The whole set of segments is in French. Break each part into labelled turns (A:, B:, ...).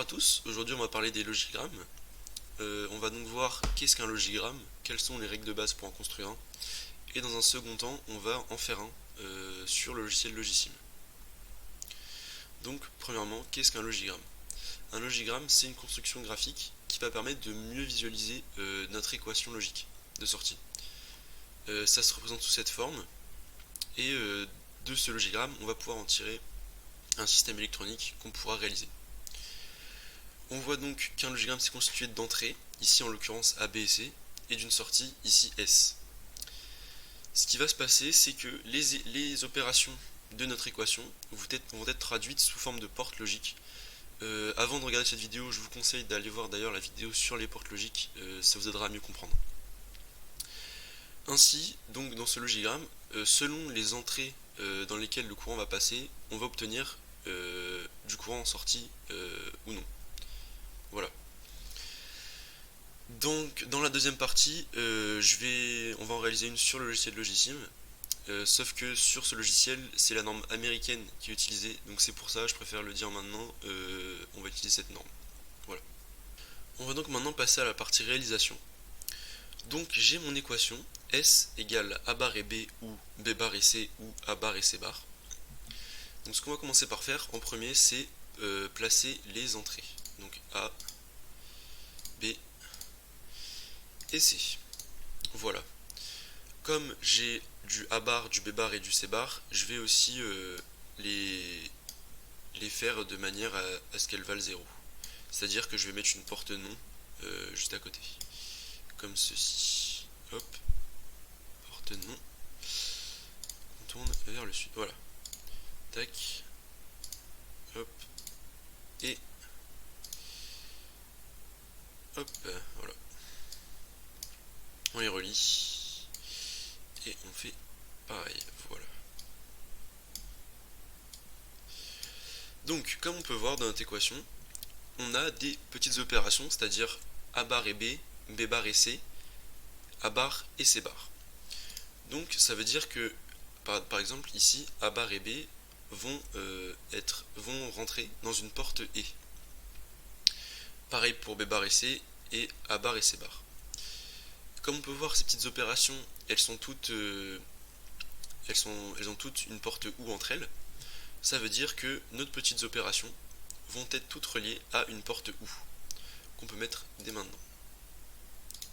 A: Bonjour à tous, aujourd'hui on va parler des logigrammes. On va donc voir qu'est-ce qu'un logigramme, quelles sont les règles de base pour en construire un, et dans un second temps on va en faire un sur le logiciel Logisim. Donc premièrement, qu'est-ce qu'un logigramme? Un logigramme, c'est une construction graphique qui va permettre de mieux visualiser notre équation logique de sortie. Ça se représente sous cette forme, et de ce logigramme on va pouvoir en tirer un système électronique qu'on pourra réaliser. On voit donc qu'un logigramme s'est constitué d'entrées, ici en l'occurrence A, B et C, et d'une sortie, ici S. Ce qui va se passer, c'est que les opérations de notre équation vont être traduites sous forme de portes logiques. Avant de regarder cette vidéo, je vous conseille d'aller voir d'ailleurs la vidéo sur les portes logiques, ça vous aidera à mieux comprendre. Ainsi, donc dans ce logigramme, selon les entrées dans lesquelles le courant va passer, on va obtenir du courant en sortie ou non. Voilà. Donc dans la deuxième partie, on va en réaliser une sur le logiciel Logisim, sauf que sur ce logiciel, c'est la norme américaine qui est utilisée, donc c'est pour ça, je préfère le dire maintenant, on va utiliser cette norme. Voilà. On va donc maintenant passer à la partie réalisation. Donc j'ai mon équation, S égale A bar et B ou B bar et C ou A bar et C bar. Donc ce qu'on va commencer par faire en premier, c'est placer les entrées. Donc A, B et C. Voilà. Comme j'ai du A bar, du B bar et du C bar, je vais aussi les faire de manière à ce qu'elles valent 0. C'est-à-dire que je vais mettre une porte non juste à côté. Comme ceci. Hop. Porte non. On tourne vers le sud. Voilà. Tac. Hop. Et hop. Voilà. On les relie. Et on fait pareil. Voilà. Donc, comme on peut voir dans notre équation, on a des petites opérations, c'est-à-dire A bar et B, B bar et C, A bar et C bar. Donc ça veut dire que, par exemple, ici, A bar et B vont rentrer dans une porte E. Pareil pour B bar et C, et A bar et C bar. Comme on peut voir, ces petites opérations, elles ont toutes une porte OU entre elles. Ça veut dire que nos petites opérations vont être toutes reliées à une porte OU, qu'on peut mettre dès maintenant.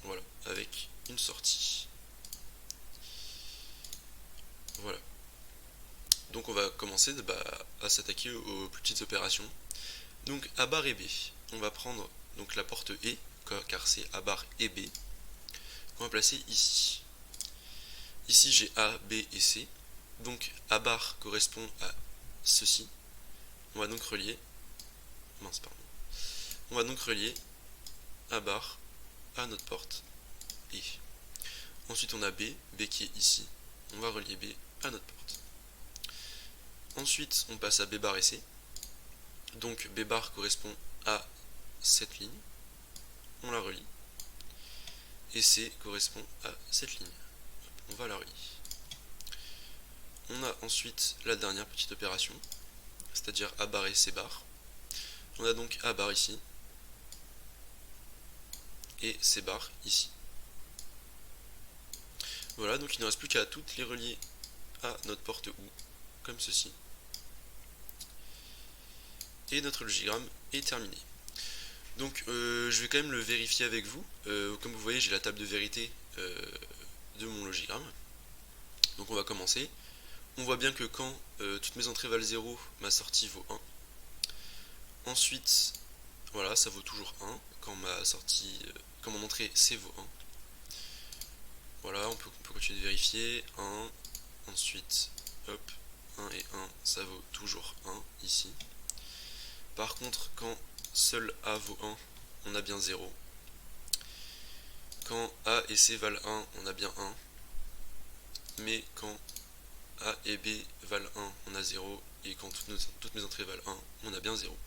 A: Voilà, avec une sortie. Voilà. Donc on va commencer à s'attaquer aux plus petites opérations. Donc A bar et B, on va prendre donc la porte E, car c'est A bar et B, qu'on va placer ici. Ici j'ai A, B et C, donc A bar correspond à ceci. On va donc relier, on va donc relier A bar à notre porte E. Ensuite on a B, B qui est ici, on va relier B à notre porte. Ensuite on passe à B bar et C, donc B bar correspond à cette ligne, on la relie, et C correspond à cette ligne, on va la relier. On a ensuite la dernière petite opération, c'est-à-dire A bar et C bar. On a donc A bar ici, et C bar ici. Voilà, donc il ne reste plus qu'à toutes les relier à notre porte OU, comme ceci. Et notre logigramme est terminé. Donc je vais quand même le vérifier avec vous. Comme vous voyez, j'ai la table de vérité de mon logigramme. Donc on va commencer. On voit bien que quand toutes mes entrées valent 0, ma sortie vaut 1. Ensuite, voilà, ça vaut toujours 1 quand quand mon entrée C vaut 1. Voilà, on peut continuer de vérifier. 1, ensuite, hop, 1 et 1, ça vaut toujours 1 ici. Par contre, quand seul A vaut 1, on a bien 0. Quand A et C valent 1, on a bien 1. Mais quand A et B valent 1, on a 0. Et quand toutes mes entrées valent 1, on a bien 0.